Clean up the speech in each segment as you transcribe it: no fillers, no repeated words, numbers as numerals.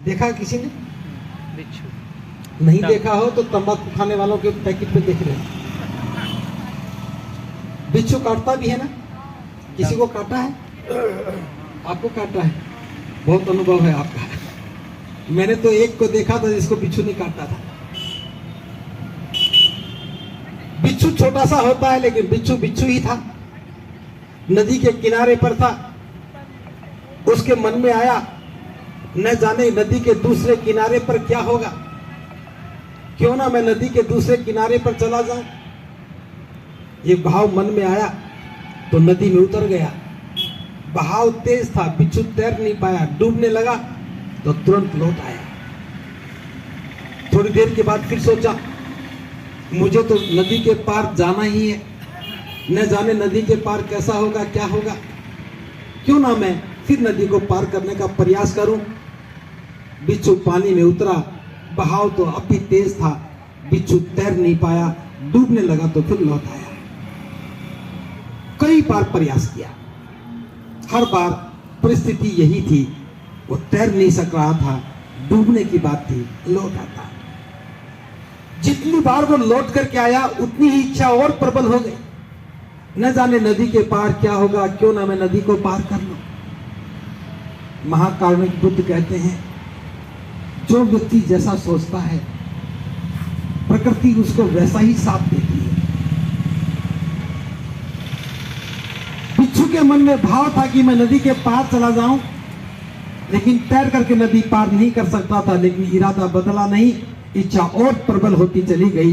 देखा किसी ने? बिच्छू नहीं देखा हो तो तंबाकू खाने वालों के पैकेट पे देख लेना। बिच्छू काटता भी है ना? किसी को काटा है? आपको काटा है? बहुत अनुभव है आपका। मैंने तो एक को देखा था जिसको बिच्छू नहीं काटा था। बिच्छू छोटा सा होता है लेकिन बिच्छू बिच्छू ही था। नदी के किनारे पर था। उसके मन में आया न जाने नदी के दूसरे किनारे पर क्या होगा, क्यों ना मैं नदी के दूसरे किनारे पर चला जाऊं। ये भाव मन में आया तो नदी में उतर गया। बहाव तेज था, बिच्छू तैर नहीं पाया, डूबने लगा तो तुरंत लौट आया। थोड़ी देर के बाद फिर सोचा मुझे तो नदी के पार जाना ही है, न जाने नदी के पार कैसा होगा क्या होगा, क्यों ना मैं फिर नदी को पार करने का प्रयास करूं। बिच्छू पानी में उतरा, बहाव तो अब भी तेज था, बिच्छू तैर नहीं पाया, डूबने लगा तो फिर लौट आया। कई बार प्रयास किया, हर बार परिस्थिति यही थी, वो तैर नहीं सक रहा था, डूबने की बात थी, लौट आता। जितनी बार वो लौट करके आया उतनी ही इच्छा और प्रबल हो गई, न जाने नदी के पार क्या होगा, क्यों ना मैं नदी को पार कर लूं। महाकारुणिक बुद्ध कहते हैं जो व्यक्ति जैसा सोचता है प्रकृति उसको वैसा ही साथ देती है। बिच्छू के मन में भाव था कि मैं नदी के पार चला जाऊं, लेकिन तैर करके नदी पार नहीं कर सकता था, लेकिन इरादा बदला नहीं, इच्छा और प्रबल होती चली गई।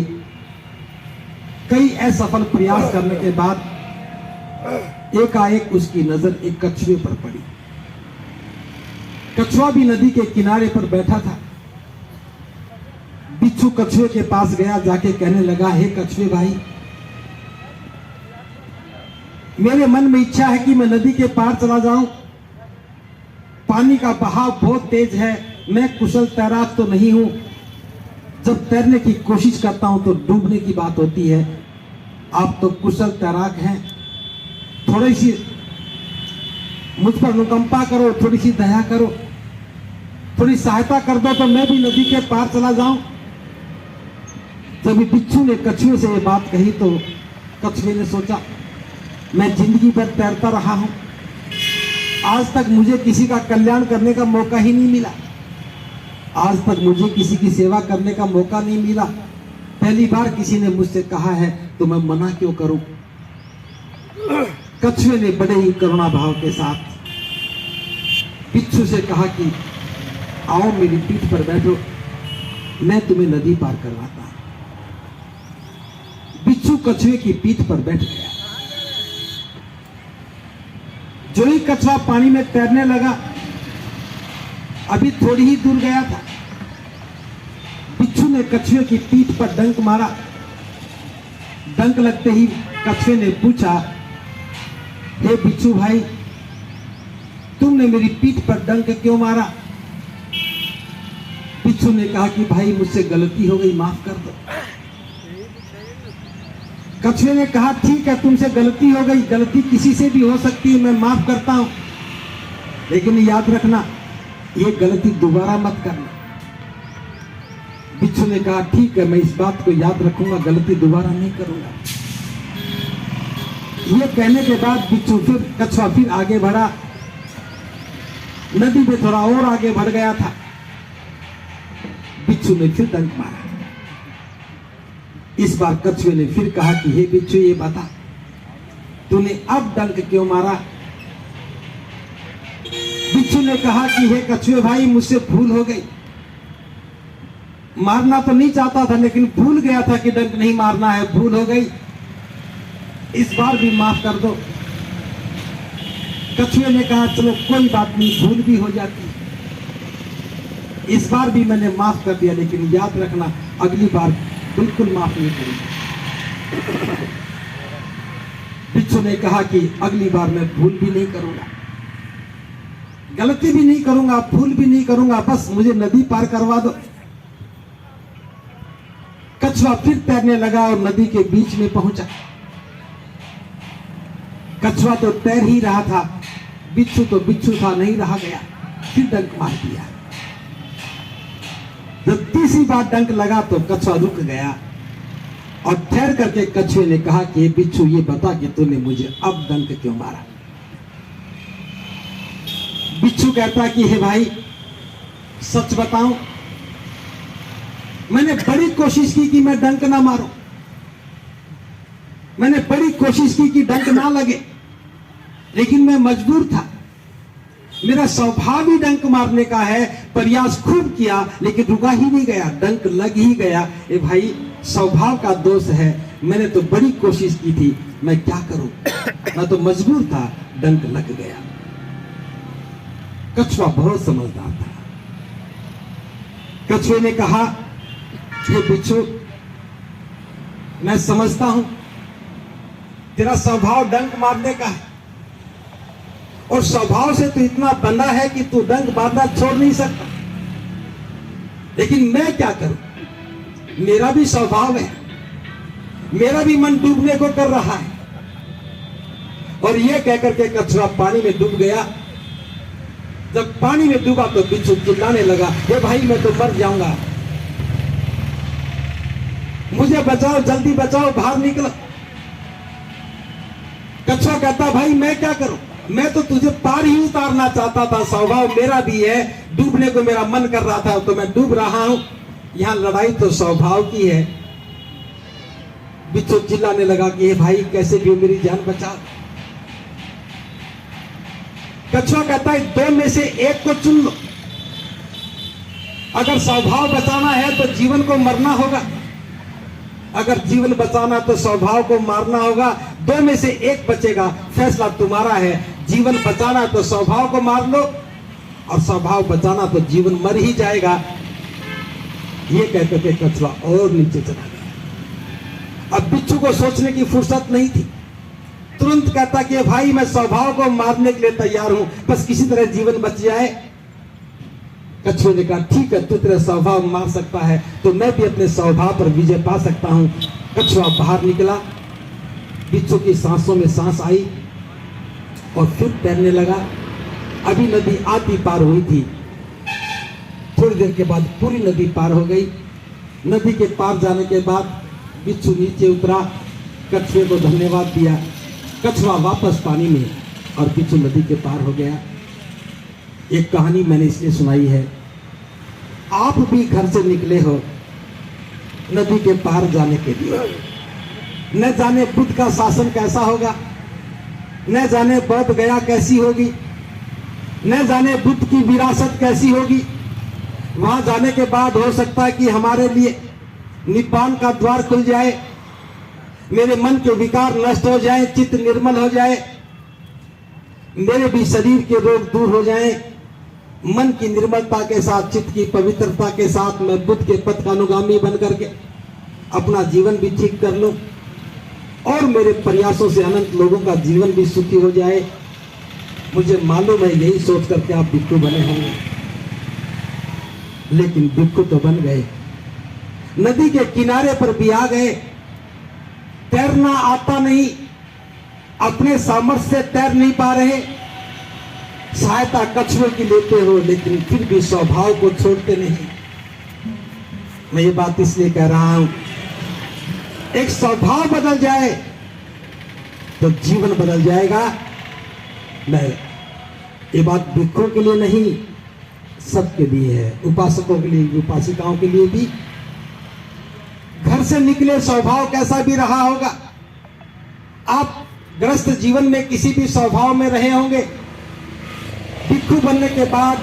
कई असफल प्रयास करने के बाद एकाएक उसकी नजर एक कछुए पर पड़ी। कछुआ भी नदी के किनारे पर बैठा था। बिच्छू कछुए के पास गया, जाके कहने लगा, हे कछुए भाई, मेरे मन में इच्छा है कि मैं नदी के पार चला जाऊं। पानी का बहाव बहुत तेज है, मैं कुशल तैराक तो नहीं हूं, जब तैरने की कोशिश करता हूं तो डूबने की बात होती है। आप तो कुशल तैराक हैं, थोड़ी सी मुझ पर अनुकंपा करो, थोड़ी सी दया करो, थोड़ी सहायता कर दो तो मैं भी नदी के पार चला जाऊं। जब बिच्छू ने कछुए से ये बात कही तो कछुए ने सोचा मैं जिंदगी भर तैरता रहा हूं, आज तक मुझे किसी का कल्याण करने का मौका ही नहीं मिला, आज तक मुझे किसी की सेवा करने का मौका नहीं मिला, पहली बार किसी ने मुझसे कहा है तो मैं मना क्यों करूं। कछुए ने बड़े ही करुणा भाव के साथ बिच्छू से कहा कि आओ मेरी पीठ पर बैठो, मैं तुम्हें नदी पार करवाता हूं। बिच्छू कछुए की पीठ पर बैठ गया। जो ही कछुआ पानी में तैरने लगा, अभी थोड़ी ही दूर गया था, बिच्छू ने कछुए की पीठ पर डंक मारा। डंक लगते ही कछुए ने पूछा, हे बिच्छू भाई, तुमने मेरी पीठ पर डंक क्यों मारा? बिच्छू ने कहा कि भाई मुझसे गलती हो गई, माफ कर दो। कछुए ने कहा ठीक है, तुमसे गलती हो गई, गलती किसी से भी हो सकती है, मैं माफ करता हूं, लेकिन याद रखना ये गलती दोबारा मत करना। बिच्छू ने कहा ठीक है, मैं इस बात को याद रखूंगा, गलती दोबारा नहीं करूंगा। ये कहने के बाद कछुआ फिर आगे बढ़ा, नदी में थोड़ा और आगे बढ़ गया था। बिच्छू ने फिर डंक मारा। इस बार कछुए ने फिर कहा कि हे बिच्छू, ये बता तूने अब डंक क्यों मारा? बिच्छू ने कहा कि हे कछुए भाई, मुझसे भूल हो गई, मारना तो नहीं चाहता था लेकिन भूल गया था कि डंक नहीं मारना है, भूल हो गई, इस बार भी माफ कर दो। कछुए ने कहा चलो कोई बात नहीं, भूल भी हो जाती, इस बार भी मैंने माफ कर दिया, लेकिन याद रखना अगली बार बिल्कुल माफ नहीं करूंगा। बिच्छू ने कहा कि अगली बार मैं भूल भी नहीं करूंगा, गलती भी नहीं करूंगा, भूल भी नहीं करूंगा, बस मुझे नदी पार करवा दो। कछुआ फिर तैरने लगा और नदी के बीच में पहुंचा। कछुआ तो तैर ही रहा था, बिच्छू तो बिच्छू था, नहीं रहा गया, फिर डंक मार दिया। तीसरी बार डंक लगा तो कछुआ रुक गया और ठहर करके कछुए ने कहा कि बिच्छू, ये बता कि तूने मुझे अब डंक क्यों मारा। बिच्छू कहता कि हे भाई, सच बताऊं, मैंने बड़ी कोशिश की कि मैं डंक ना मारूं, मैंने बड़ी कोशिश की कि डंक ना लगे, लेकिन मैं मजबूर था। मेरा स्वभाव ही डंक मारने का है। प्रयास खूब किया लेकिन रुका ही नहीं गया, डंक लग ही गया। ए भाई, स्वभाव का दोष है। मैंने तो बड़ी कोशिश की थी, मैं क्या करूं, मैं तो मजबूर था, डंक लग गया। कछुआ बहुत समझदार था। कछुए ने कहा, हे बिच्छू, मैं समझता हूं तेरा स्वभाव डंक मारने का है और स्वभाव से तू इतना बंधा है कि तू डंक मारना छोड़ नहीं सकता, लेकिन मैं क्या करूं, मेरा भी स्वभाव है, मेरा भी मन डूबने को कर रहा है। और यह कहकर के कछुआ पानी में डूब गया। जब पानी में डूबा तो बिच्छू चिल्लाने लगा, हे भाई, मैं तो मर जाऊंगा, मुझे बचाओ, जल्दी बचाओ, बाहर निकलो। कछुआ कहता, भाई मैं क्या करूं, मैं तो तुझे पार ही उतारना चाहता था, स्वभाव मेरा भी है, डूबने को मेरा मन कर रहा था तो मैं डूब रहा हूं। यहां लड़ाई तो स्वभाव की है। बिच्छू चिल्लाने लगा कि हे भाई, कैसे भी मेरी जान बचा। कछुआ कहता है, दो में से एक को चुन लो। अगर स्वभाव बचाना है तो जीवन को मरना होगा, अगर जीवन बचाना तो स्वभाव को मारना होगा। दो में से एक बचेगा, फैसला तुम्हारा है। जीवन बचाना तो स्वभाव को मार लो और स्वभाव बचाना तो जीवन मर ही जाएगा। ये कहकर के कछुआ और नीचे चला गया। अब बिच्छू को सोचने की फुर्सत नहीं थी। तुरंत कहता कि भाई, मैं स्वभाव को मारने के लिए तैयार हूं, बस किसी तरह जीवन बच जाए। कछुए ने कहा, ठीक है, तू तेरा स्वभाव मार सकता है तो मैं भी अपने स्वभाव पर विजय पा सकता हूं। कछुआ बाहर निकला, बिच्छू की सांसों में सांस आई और फिर तैरने लगा। अभी नदी आधी पार हुई थी, थोड़ी देर के बाद पूरी नदी पार हो गई। नदी के पार जाने के बाद बिच्छू नीचे उतरा, कछुए को धन्यवाद दिया। कछुआ वापस पानी में और बिच्छू नदी के पार हो गया। एक कहानी मैंने इसलिए सुनाई है, आप भी घर से निकले हो नदी के पार जाने के लिए। न जाने बुद्ध का शासन कैसा होगा, न जाने बौद्ध गया कैसी होगी, न जाने बुद्ध की विरासत कैसी होगी। वहां जाने के बाद हो सकता है कि हमारे लिए निब्बान का द्वार खुल जाए, मेरे मन के विकार नष्ट हो जाए, चित्त निर्मल हो जाए, मेरे भी शरीर के रोग दूर हो जाएं। मन की निर्मलता के साथ, चित्त की पवित्रता के साथ मैं बुद्ध के पथ का अनुगामी बन करके अपना जीवन भी ठीक कर लूं और मेरे प्रयासों से अनंत लोगों का जीवन भी सुखी हो जाए। मुझे मालूम है यही सोच करके आप भिक्षु बने होंगे, लेकिन भिक्षु तो बन गए, नदी के किनारे पर भी आ गए। तैरना आता नहीं, अपने सामर्थ्य से तैर नहीं पा रहे, सहायता कछुए की लेते हो लेकिन फिर भी स्वभाव को छोड़ते नहीं। मैं ये बात इसलिए कह रहा हूं, एक स्वभाव बदल जाए तो जीवन बदल जाएगा। नहीं, ये बात भिक्षुओं के लिए नहीं, सबके लिए है, उपासकों के लिए, उपासिकाओं के लिए भी। घर से निकले स्वभाव कैसा भी रहा होगा, आप ग्रस्त जीवन में किसी भी स्वभाव में रहे होंगे, भिक्षु बनने के बाद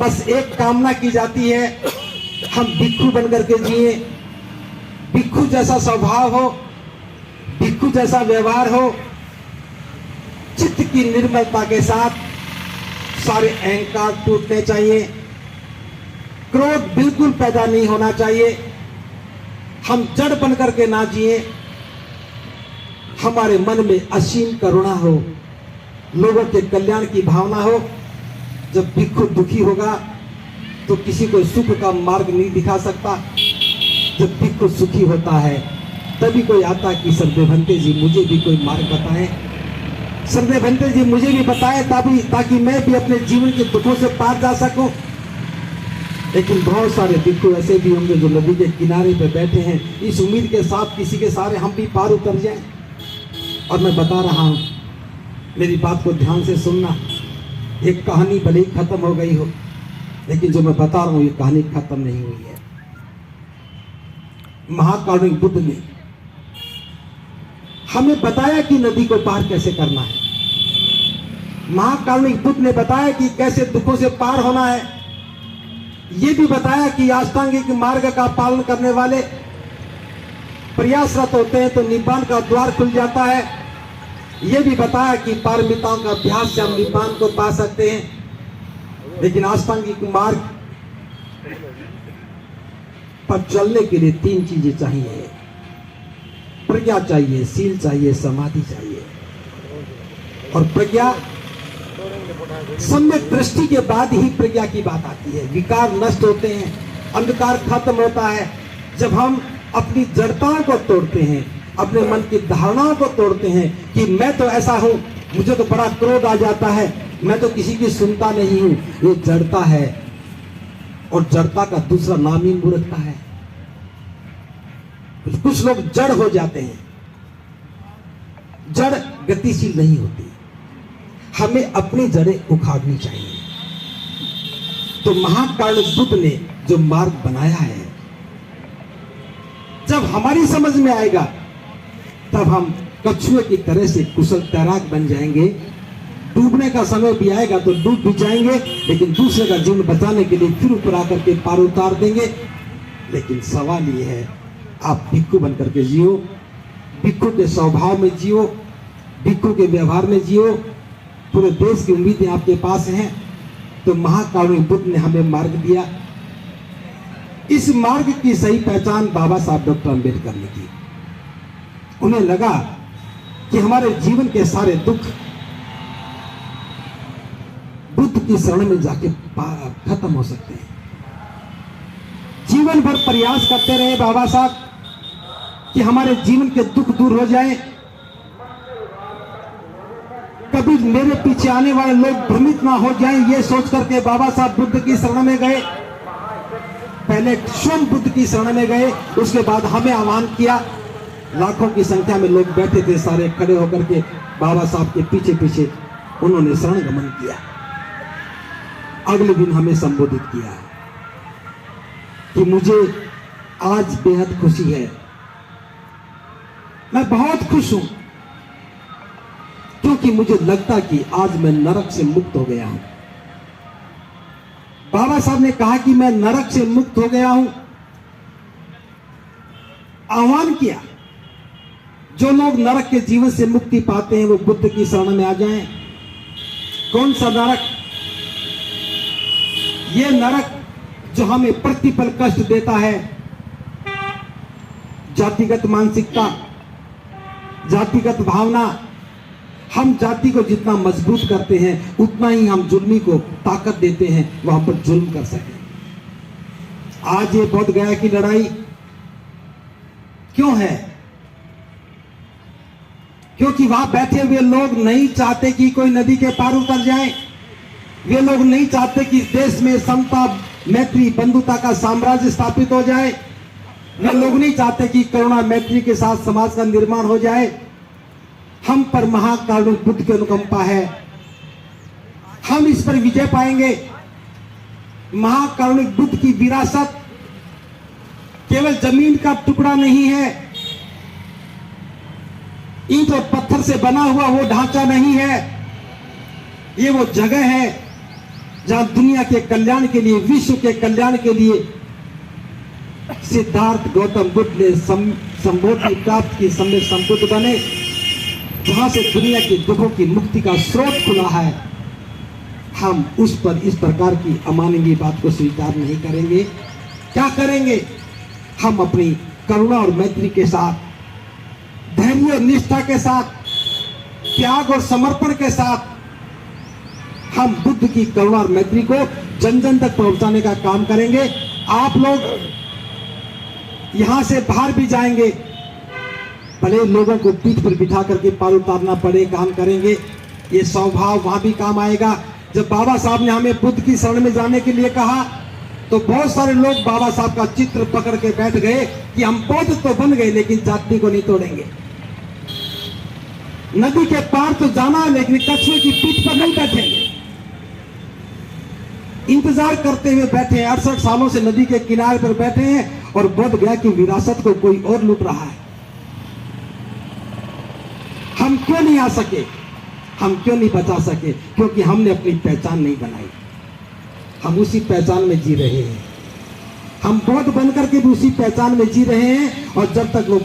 बस एक कामना की जाती है, हम भिक्षु बनकर के जिए, भिक्षु जैसा स्वभाव हो, भिक्षु जैसा व्यवहार हो, चित्त की निर्मलता के साथ। सारे अहंकार टूटने चाहिए, क्रोध बिल्कुल पैदा नहीं होना चाहिए, हम जड़ बनकर के ना जिए, हमारे मन में असीम करुणा हो, लोगों के कल्याण की भावना हो। जब भिक्षु दुखी होगा तो किसी को सुख का मार्ग नहीं दिखा सकता। जब भिक्षु सुखी होता है तभी कोई आता कि सरदेव भंते जी मुझे भी कोई मार्ग बताएं, सरदेव भंते जी मुझे भी बताएं ताकि मैं भी अपने जीवन के दुखों से पार जा सकूं। लेकिन बहुत सारे भिक्षु ऐसे भी होंगे जो नदी के किनारे पे बैठे हैं इस उम्मीद के साथ किसी के सारे हम भी पार उतर जाएं। और मैं बता रहा हूं, मेरी बात को ध्यान से सुनना। एक कहानी भले ही खत्म हो गई हो, लेकिन जो मैं बता रहा हूं ये कहानी खत्म नहीं हुई है। महाकारुणिक बुद्ध ने हमें बताया कि नदी को पार कैसे करना है। महाकारुणिक बुद्ध ने बताया कि कैसे दुखों से पार होना है। ये भी बताया कि अष्टांगिक मार्ग का पालन करने वाले प्रयासरत होते हैं तो निब्बान का द्वार खुल जाता है। ये भी बताया कि पारमिताओं का अभ्यास से हम निब्बान को पा सकते हैं। लेकिन अष्टांगिक मार्ग पर चलने के लिए 3 चीजें चाहिए। प्रज्ञा चाहिए, शील चाहिए, समाधि चाहिए। और प्रज्ञा, सम्यक दृष्टि के बाद ही प्रज्ञा की बात आती है। विकार नष्ट होते हैं, अंधकार खत्म होता है जब हम अपनी जड़ताओं को तोड़ते हैं, अपने मन की धारणाओं को तोड़ते हैं कि मैं तो ऐसा हूं, मुझे तो बड़ा क्रोध आ जाता है, मैं तो किसी की सुनता नहीं हूं। ये जड़ता है, और जड़ता का दूसरा नाम ही मूर्खता है। कुछ लोग जड़ हो जाते हैं, जड़ गतिशील नहीं होती। हमें अपनी जड़ें उखाड़नी चाहिए। तो महाकारुणिक बुद्ध ने जो मार्ग बनाया है, जब हमारी समझ में आएगा तब हम कछुए की तरह से कुशल तैराक बन जाएंगे। डूबने का समय भी आएगा तो डूब भी जाएंगे, लेकिन दूसरे का जीवन बचाने के लिए फिर ऊपर आकर के पार उतार देंगे। लेकिन सवाल ये है, आप भिक्षु बनकर के जियो, भिक्षु के स्वभाव में जियो, भिक्षु के व्यवहार में जियो। पूरे देश की उम्मीदें आपके पास हैं। तो महाकारुणिक बुद्ध ने हमें मार्ग दिया। इस मार्ग की सही पहचान बाबा साहब डॉक्टर अंबेडकर ने की। उन्हें लगा कि हमारे जीवन के सारे दुख बुद्ध की शरण में जाके खत्म हो सकते हैं। जीवन भर प्रयास करते रहे बाबा साहब कि हमारे जीवन के दुख दूर हो जाएं। कभी मेरे पीछे आने वाले लोग भ्रमित ना हो जाएं, ये सोच करके बाबा साहब बुद्ध की शरण में गए। पहले स्वयं बुद्ध की शरण में गए, उसके बाद हमें आह्वान किया। लाखों की संख्या में लोग बैठे थे, सारे खड़े होकर के बाबा साहब के पीछे पीछे उन्होंने शरण गमन किया। अगले दिन हमें संबोधित किया कि मुझे आज बेहद खुशी है, मैं बहुत खुश हूं, क्योंकि मुझे लगता कि आज मैं नरक से मुक्त हो गया हूं। बाबा साहब ने कहा कि मैं नरक से मुक्त हो गया हूं। आह्वान किया, जो लोग नरक के जीवन से मुक्ति पाते हैं वो बुद्ध की शरण में आ जाएं। कौन सा नरक? ये नरक जो हमें प्रतिपल कष्ट देता है, जातिगत मानसिकता, जातिगत भावना। हम जाति को जितना मजबूत करते हैं उतना ही हम जुल्मी को ताकत देते हैं वहां पर जुल्म कर सके। आज ये बोध गया की लड़ाई क्यों है? क्योंकि वहां बैठे हुए लोग नहीं चाहते कि कोई नदी के पार उतर जाए। वे लोग नहीं चाहते कि देश में समता, मैत्री, बंधुता का साम्राज्य स्थापित हो जाए। वे लोग नहीं चाहते कि करुणा, मैत्री के साथ समाज का निर्माण हो जाए। हम पर महाकारुणिक बुद्ध की अनुकंपा है, हम इस पर विजय पाएंगे। महाकारुणिक बुद्ध की विरासत केवल जमीन का टुकड़ा नहीं है, ईंट और पत्थर से बना हुआ वो ढांचा नहीं है। ये वो जगह है जहां दुनिया के कल्याण के लिए, विश्व के कल्याण के लिए सिद्धार्थ गौतम बुद्ध ने संबोधि प्राप्त की, सम्यक संबुद्ध बने, जहां से दुनिया के दुखों की मुक्ति का स्रोत खुला है। हम उस पर इस प्रकार की अमानवीय बात को स्वीकार नहीं करेंगे। क्या करेंगे? हम अपनी करुणा और मैत्री के साथ, धैर्य और निष्ठा के साथ, त्याग और समर्पण के साथ हम बुद्ध की करुणा और मैत्री को जन जन तक पहुंचाने का काम करेंगे। आप लोग यहां से बाहर भी जाएंगे, भले लोगों को पीठ पर बिठा करके पार उतारना पड़े, काम करेंगे। ये स्वभाव वहां भी काम आएगा। जब बाबा साहब ने हमें बुद्ध की शरण में जाने के लिए कहा तो बहुत सारे लोग बाबा साहब का चित्र पकड़ के बैठ गए कि हम बौद्ध तो बन गए लेकिन जाति को नहीं तोड़ेंगे। नदी के पार तो जाना है लेकिन कछुए की पीठ पर नहीं बैठेंगे। इंतजार करते हुए बैठे हैं, 68 सालों से नदी के किनारे पर बैठे हैं और बोध गया कि विरासत को कोई और लूट रहा है। हम क्यों नहीं आ सके, हम क्यों नहीं बचा सके? क्योंकि हमने अपनी पहचान नहीं बनाई। हम उसी पहचान में जी रहे हैं, हम बौद्ध बनकर के भी उसी पहचान में जी रहे हैं। और जब तक वो